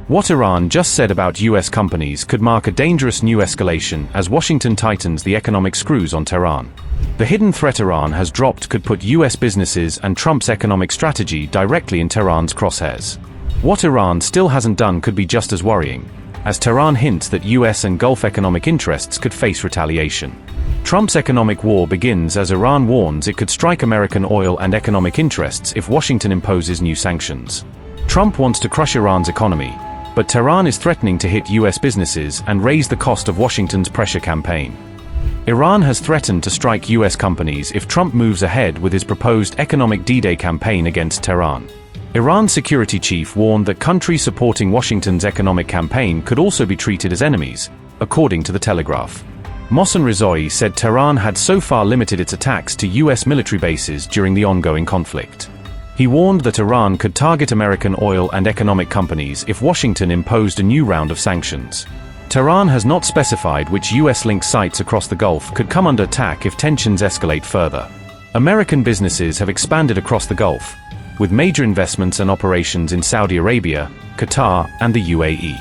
What Iran just said about US companies could mark a dangerous new escalation as Washington tightens the economic screws on Tehran. The hidden threat Iran has dropped could put US businesses and Trump's economic strategy directly in Tehran's crosshairs. What Iran still hasn't done could be just as worrying, as Tehran hints that US and Gulf economic interests could face retaliation. Trump's economic war begins as Iran warns it could strike American oil and economic interests if Washington imposes new sanctions. Trump wants to crush Iran's economy, but Tehran is threatening to hit US businesses and raise the cost of Washington's pressure campaign. Iran has threatened to strike US companies if Trump moves ahead with his proposed economic D-Day campaign against Tehran. Iran's security chief warned that countries supporting Washington's economic campaign could also be treated as enemies, according to The Telegraph. Mohsen Rezaei said Tehran had so far limited its attacks to US military bases during the ongoing conflict. He warned that Iran could target American oil and economic companies if Washington imposed a new round of sanctions. Tehran has not specified which US-linked sites across the Gulf could come under attack if tensions escalate further. American businesses have expanded across the Gulf, with major investments and operations in Saudi Arabia, Qatar, and the UAE.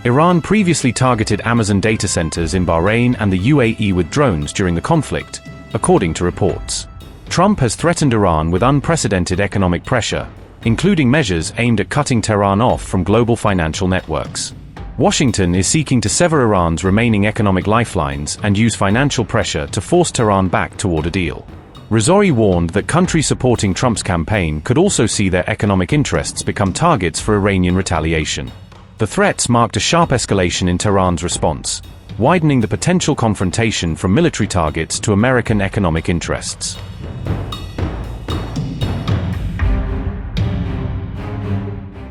Iran previously targeted Amazon data centers in Bahrain and the UAE with drones during the conflict, according to reports. Trump has threatened Iran with unprecedented economic pressure, including measures aimed at cutting Tehran off from global financial networks. Washington is seeking to sever Iran's remaining economic lifelines and use financial pressure to force Tehran back toward a deal. Rezaei warned that countries supporting Trump's campaign could also see their economic interests become targets for Iranian retaliation. The threats marked a sharp escalation in Tehran's response, widening the potential confrontation from military targets to American economic interests.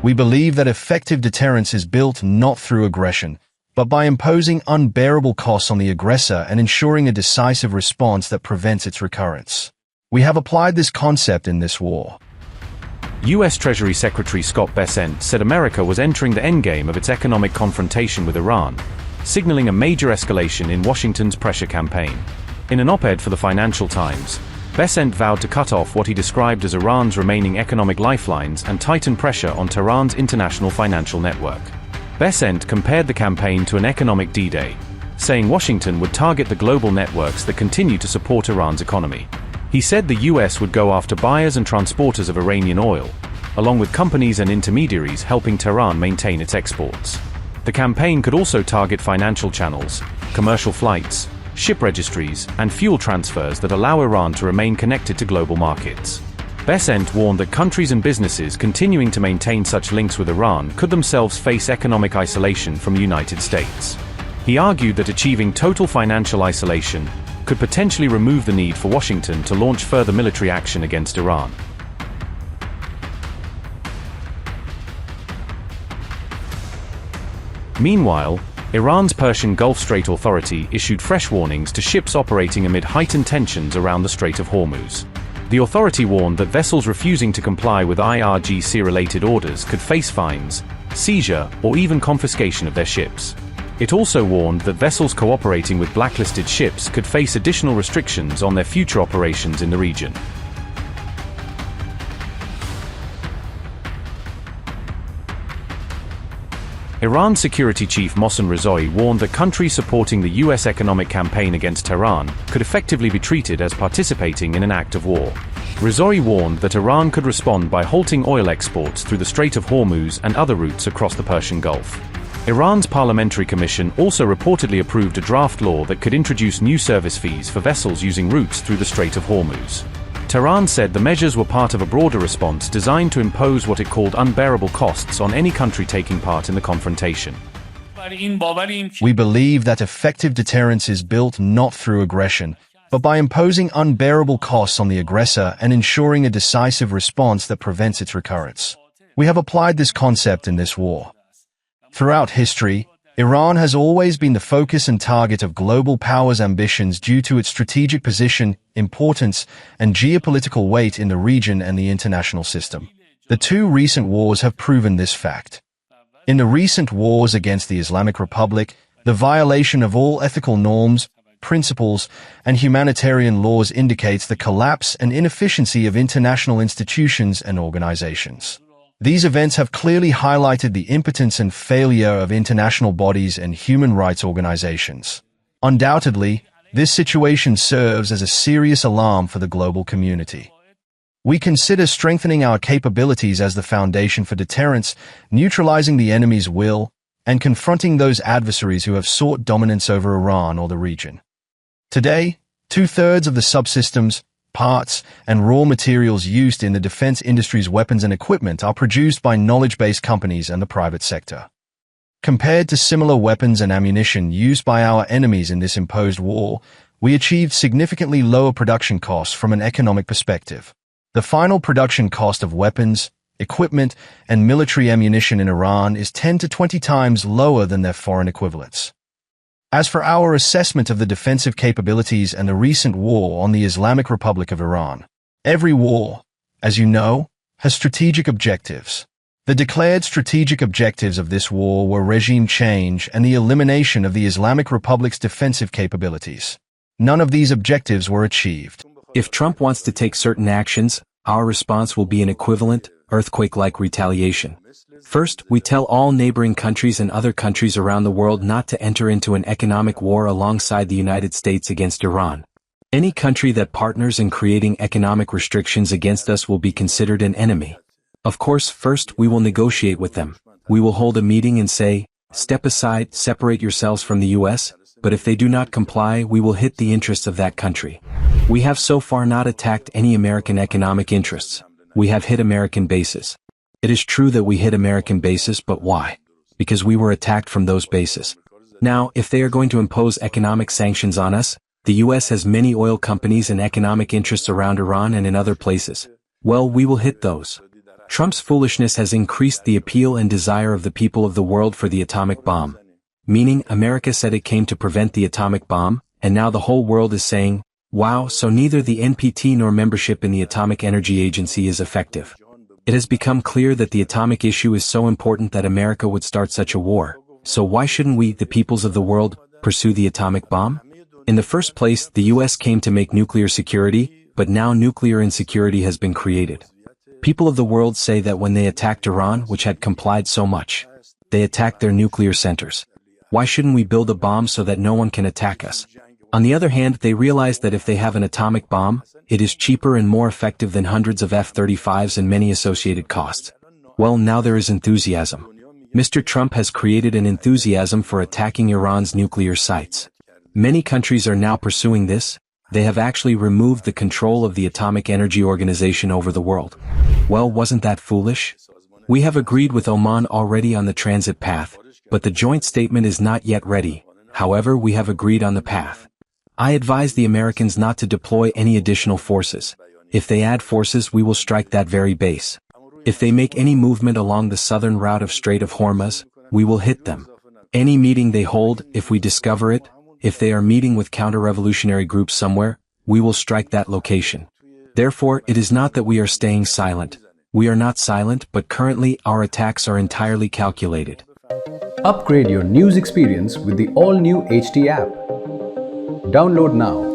We believe that effective deterrence is built not through aggression, but by imposing unbearable costs on the aggressor and ensuring a decisive response that prevents its recurrence. We have applied this concept in this war. US Treasury Secretary Scott Bessent said America was entering the endgame of its economic confrontation with Iran, signaling a major escalation in Washington's pressure campaign. In an op-ed for the Financial Times, Bessent vowed to cut off what he described as Iran's remaining economic lifelines and tighten pressure on Tehran's international financial network. Bessent compared the campaign to an economic D-Day, saying Washington would target the global networks that continue to support Iran's economy. He said the US would go after buyers and transporters of Iranian oil, along with companies and intermediaries helping Tehran maintain its exports. The campaign could also target financial channels, commercial flights, ship registries, and fuel transfers that allow Iran to remain connected to global markets. Bessent warned that countries and businesses continuing to maintain such links with Iran could themselves face economic isolation from the United States. He argued that achieving total financial isolation could potentially remove the need for Washington to launch further military action against Iran. Meanwhile, Iran's Persian Gulf Strait Authority issued fresh warnings to ships operating amid heightened tensions around the Strait of Hormuz. The authority warned that vessels refusing to comply with IRGC-related orders could face fines, seizure, or even confiscation of their ships. It also warned that vessels cooperating with blacklisted ships could face additional restrictions on their future operations in the region. Iran's security chief Mohsen Rezaei warned that countries supporting the US economic campaign against Tehran could effectively be treated as participating in an act of war. Rezaei warned that Iran could respond by halting oil exports through the Strait of Hormuz and other routes across the Persian Gulf. Iran's parliamentary commission also reportedly approved a draft law that could introduce new service fees for vessels using routes through the Strait of Hormuz. Tehran said the measures were part of a broader response designed to impose what it called unbearable costs on any country taking part in the confrontation. We believe that effective deterrence is built not through aggression, but by imposing unbearable costs on the aggressor and ensuring a decisive response that prevents its recurrence. We have applied this concept in this war. Throughout history, Iran has always been the focus and target of global powers' ambitions due to its strategic position, importance, and geopolitical weight in the region and the international system. The two recent wars have proven this fact. In the recent wars against the Islamic Republic, the violation of all ethical norms, principles, and humanitarian laws indicates the collapse and inefficiency of international institutions and organizations. These events have clearly highlighted the impotence and failure of international bodies and human rights organizations. Undoubtedly, this situation serves as a serious alarm for the global community. We consider strengthening our capabilities as the foundation for deterrence, neutralizing the enemy's will, and confronting those adversaries who have sought dominance over Iran or the region. Today, two-thirds of the subsystems, parts, and raw materials used in the defense industry's weapons and equipment are produced by knowledge-based companies and the private sector. Compared to similar weapons and ammunition used by our enemies in this imposed war, we achieved significantly lower production costs from an economic perspective. The final production cost of weapons, equipment, and military ammunition in Iran is 10 to 20 times lower than their foreign equivalents. As for our assessment of the defensive capabilities and the recent war on the Islamic Republic of Iran, every war, as you know, has strategic objectives. The declared strategic objectives of this war were regime change and the elimination of the Islamic Republic's defensive capabilities. None of these objectives were achieved. If Trump wants to take certain actions, our response will be an equivalent, earthquake-like retaliation. First, we tell all neighboring countries and other countries around the world not to enter into an economic war alongside the United States against Iran. Any country that partners in creating economic restrictions against us will be considered an enemy. Of course, first we will negotiate with them. We will hold a meeting and say, step aside, separate yourselves from the US, but if they do not comply, we will hit the interests of that country. We have so far not attacked any American economic interests. We have hit American bases. It is true that we hit American bases, but why? Because we were attacked from those bases. Now, if they are going to impose economic sanctions on us, the US has many oil companies and economic interests around Iran and in other places. Well, we will hit those. Trump's foolishness has increased the appeal and desire of the people of the world for the atomic bomb. Meaning, America said it came to prevent the atomic bomb, and now the whole world is saying, wow, so neither the NPT nor membership in the Atomic Energy Agency is effective. It has become clear that the atomic issue is so important that America would start such a war. So why shouldn't we, the peoples of the world, pursue the atomic bomb? In the first place, the US came to make nuclear security, but now nuclear insecurity has been created. People of the world say that when they attacked Iran, which had complied so much, they attacked their nuclear centers. Why shouldn't we build a bomb so that no one can attack us? On the other hand, they realize that if they have an atomic bomb, it is cheaper and more effective than hundreds of F-35s and many associated costs. Well, now there is enthusiasm. Mr. Trump has created an enthusiasm for attacking Iran's nuclear sites. Many countries are now pursuing this. They have actually removed the control of the Atomic Energy Organization over the world. Well, wasn't that foolish? We have agreed with Oman already on the transit path, but the joint statement is not yet ready. However, we have agreed on the path. I advise the Americans not to deploy any additional forces. If they add forces, we will strike that very base. If they make any movement along the southern route of Strait of Hormuz, we will hit them. Any meeting they hold, if we discover it, if they are meeting with counter-revolutionary groups somewhere, we will strike that location. Therefore, it is not that we are staying silent. We are not silent, but currently our attacks are entirely calculated. Upgrade your news experience with the all-new HT app. Download now.